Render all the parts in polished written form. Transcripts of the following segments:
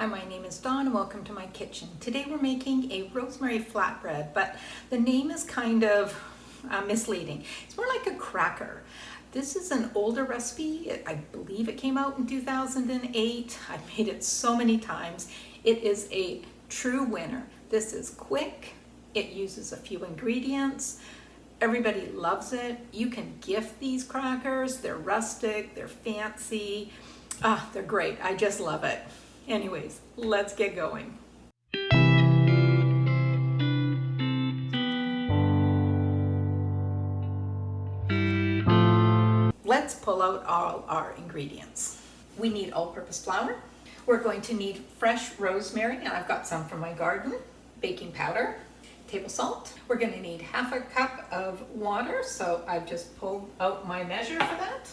Hi, my name is Dawn and welcome to my kitchen. Today we're making a rosemary flatbread, but the name is kind of misleading. It's more like a cracker. This is an older recipe. I believe it came out in 2008. I've made it so many times. It is a true winner. This is quick. It uses a few ingredients. Everybody loves it. You can gift these crackers. They're rustic, they're fancy. They're great. I just love it. Anyways, let's get going. Let's pull out all our ingredients. We need all-purpose flour. We're going to need fresh rosemary, and I've got some from my garden, baking powder, table salt. We're going to need half a cup of water, so I've just pulled out my measure for that.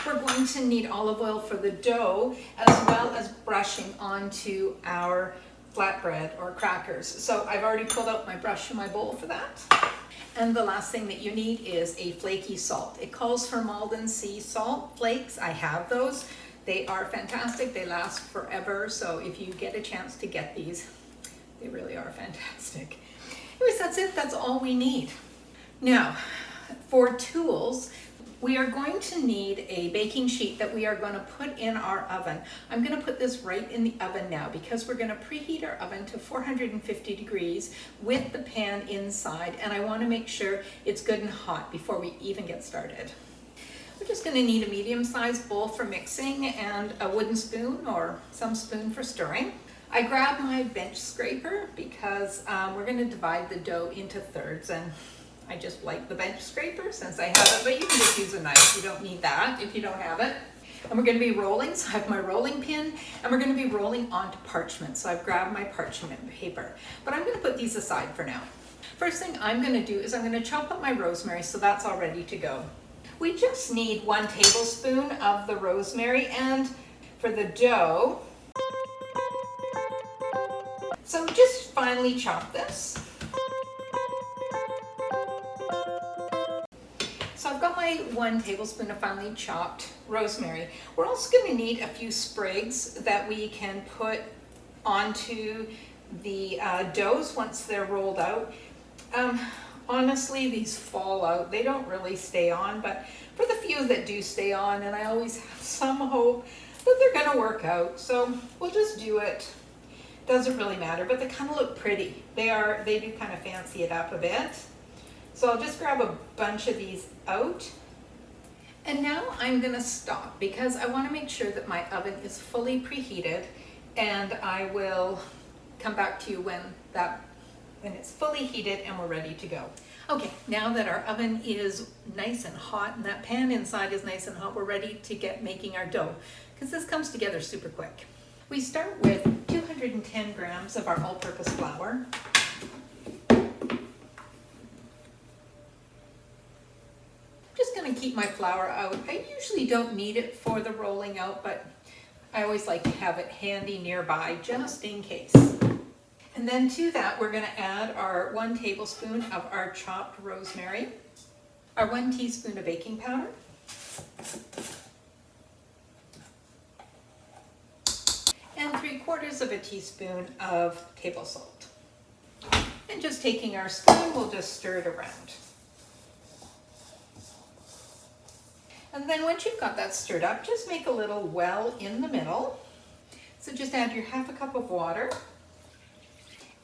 We're going to need olive oil for the dough, as well as brushing onto our flatbread or crackers. So I've already pulled out my brush in my bowl for that. And the last thing that you need is a flaky salt. It calls for Malden sea salt flakes. I have those. They are fantastic. They last forever. So if you get a chance to get these, they really are fantastic. Anyways, that's it. That's all we need. Now, for tools, we are going to need a baking sheet that we are going to put in our oven. I'm going to put this right in the oven now because we're going to preheat our oven to 450 degrees with the pan inside, and I want to make sure it's good and hot before we even get started. We're just going to need a medium-sized bowl for mixing and a wooden spoon or some spoon for stirring. I grabbed my bench scraper because we're going to divide the dough into thirds, and I just like the bench scraper since I have it, but you can just use a knife. You don't need that if you don't have it. And we're going to be rolling, so I have my rolling pin, and we're going to be rolling onto parchment. So I've grabbed my parchment paper, but I'm going to put these aside for now. First thing I'm going to do is I'm going to chop up my rosemary, so that's all ready to go. We just need 1 tablespoon of the rosemary, and for the dough, so just finely chop this. So I've got my 1 tablespoon of finely chopped rosemary. We're also going to need a few sprigs that we can put onto the doughs once they're rolled out. Honestly, these fall out. They don't really stay on, but for the few that do stay on, and I always have some hope that they're going to work out. So we'll just do it. Doesn't really matter, but they kind of look pretty. They do kind of fancy it up a bit. So I'll just grab a bunch of these out. And now I'm gonna stop because I wanna make sure that my oven is fully preheated, and I will come back to you when it's fully heated and we're ready to go. Okay, now that our oven is nice and hot and that pan inside is nice and hot, we're ready to get making our dough because this comes together super quick. We start with 210 grams of our all-purpose flour. Going to keep my flour out. I usually don't need it for the rolling out, but I always like to have it handy nearby just in case. And then to that, we're going to add our 1 tablespoon of our chopped rosemary, our 1 teaspoon of baking powder, and 3/4 of a teaspoon of table salt. And just taking our spoon, we'll just stir it around. And then once you've got that stirred up, just make a little well in the middle. So just add your 1/2 cup of water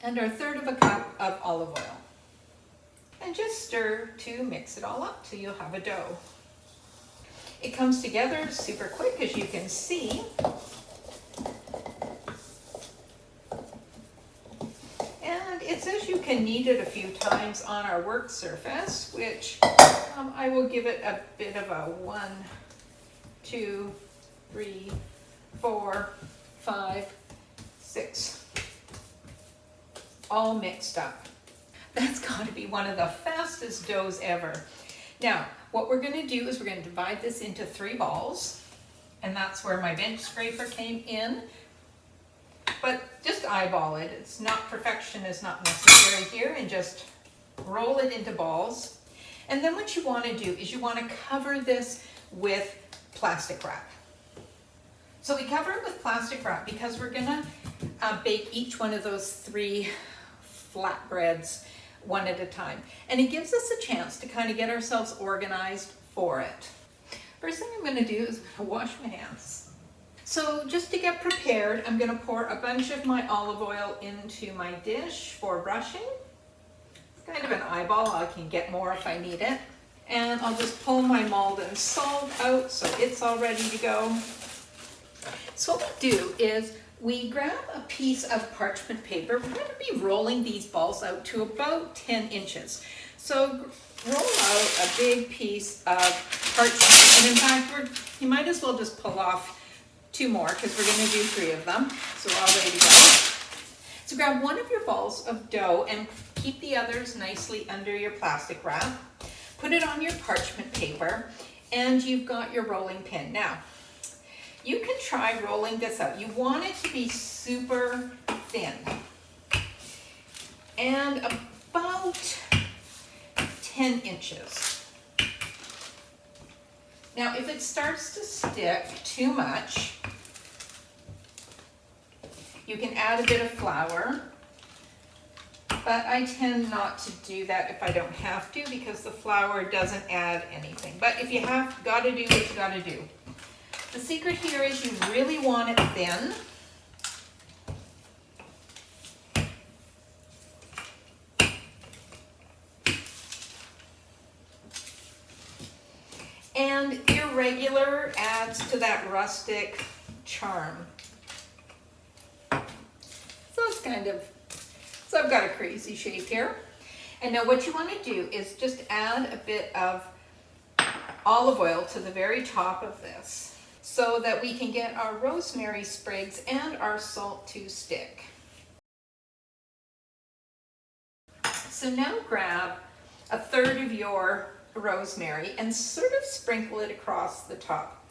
and our 1/3 cup of olive oil. And just stir to mix it all up so you'll have a dough. It comes together super quick, as you can see. And it says you can knead it a few times on our work surface, which I will give it a bit of a 1, 2, 3, 4, 5, 6, all mixed up. That's got to be one of the fastest doughs ever. Now, what we're going to do is we're going to divide this into 3 balls, and that's where my bench scraper came in. But just eyeball it. It's not, perfection is not necessary here, and just roll it into balls. And then what you want to do is you want to cover this with plastic wrap. So we cover it with plastic wrap because we're going to bake each one of those 3 flatbreads one at a time. And it gives us a chance to kind of get ourselves organized for it. First thing I'm going to do is wash my hands. So just to get prepared, I'm going to pour a bunch of my olive oil into my dish for brushing. It's kind of an eyeball. I can get more if I need it. And I'll just pull my Malden salt out so it's all ready to go. So what we do is we grab a piece of parchment paper. We're going to be rolling these balls out to about 10 inches. So roll out a big piece of parchment. And in fact, you might as well just pull off 2 more because we're going to do 3 of them. So we're all ready to go. So grab one of your balls of dough and keep the others nicely under your plastic wrap. Put it on your parchment paper and you've got your rolling pin. Now, you can try rolling this out. You want it to be super thin and about 10 inches. Now, if it starts to stick too much, you can add a bit of flour, but I tend not to do that if I don't have to because the flour doesn't add anything. But if you have, got to do what you got to do. The secret here is you really want it thin. And irregular adds to that rustic charm. So it's kind of, so I've got a crazy shape here. And now what you want to do is just add a bit of olive oil to the very top of this so that we can get our rosemary sprigs and our salt to stick. So now grab a third of your rosemary and sort of sprinkle it across the top.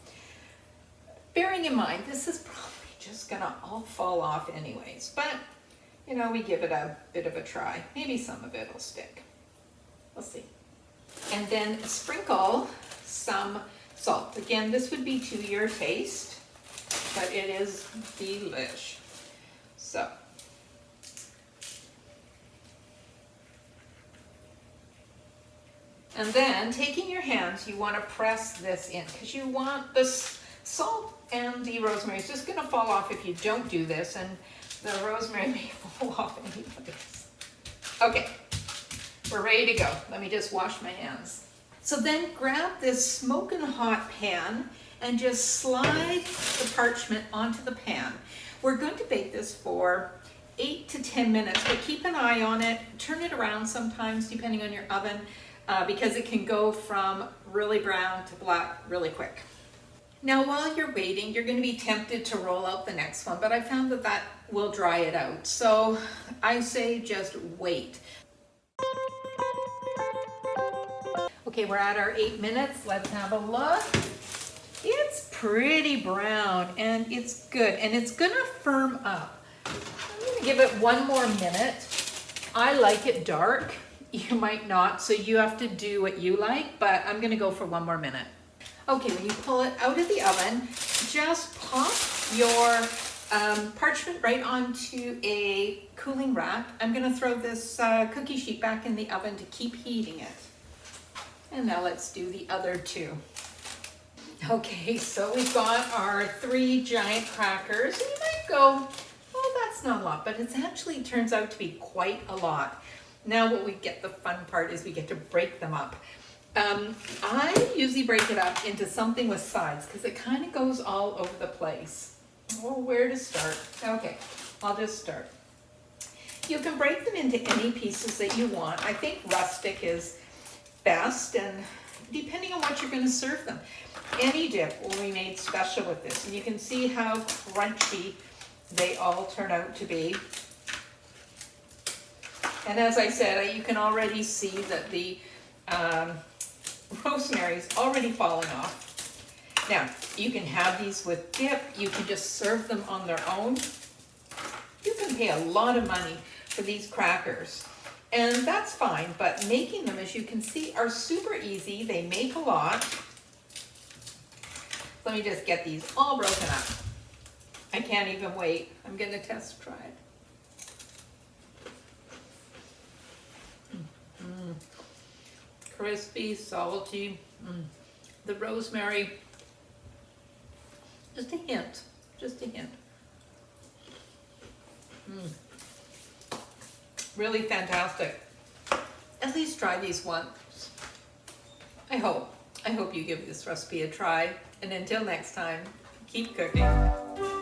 Bearing in mind, this is probably just gonna all fall off anyways, but you know, we give it a bit of a try. Maybe some of it will stick. We'll see. And then sprinkle some salt. Again, this would be to your taste, but it is delish. So. And then, taking your hands, you want to press this in because you want the salt and the rosemary. It's just going to fall off if you don't do this, and the rosemary may fall off anyways. Okay, we're ready to go. Let me just wash my hands. So then grab this smoking hot pan and just slide the parchment onto the pan. We're going to bake this for 8 to 10 minutes, but keep an eye on it. Turn it around sometimes depending on your oven because it can go from really brown to black really quick. Now while you're waiting, you're going to be tempted to roll out the next one, but I found that that will dry it out. So I say just wait. Okay, we're at our 8 minutes. Let's have a look. It's pretty brown and it's good and it's gonna firm up. I'm gonna give it 1 more minute. I like it dark. You might not, so you have to do what you like, but I'm gonna go for 1 more minute. Okay, when you pull it out of the oven, just pop your parchment right onto a cooling rack. I'm gonna throw this cookie sheet back in the oven to keep heating it. And now let's do the other 2. Okay, so we've got our 3 giant crackers. And you might go, oh, that's not a lot, but it actually turns out to be quite a lot. Now what we get, the fun part is we get to break them up. I usually break it up into something with sides because it kind of goes all over the place. Oh, where to start? Okay, I'll just start. You can break them into any pieces that you want. I think rustic is best, and depending on what you're going to serve them. Any dip will be made special with this, and you can see how crunchy they all turn out to be. And as I said, you can already see that the rosemary is already falling off. Now, you can have these with dip. You can just serve them on their own. You can pay a lot of money for these crackers. And that's fine, but making them, as you can see, are super easy. They make a lot. Let me just get these all broken up. I can't even wait. I'm gonna test try it. Crispy, salty. The rosemary, just a hint, just a hint. Really fantastic. At least try these once. I hope you give this recipe a try. And until next time, keep cooking.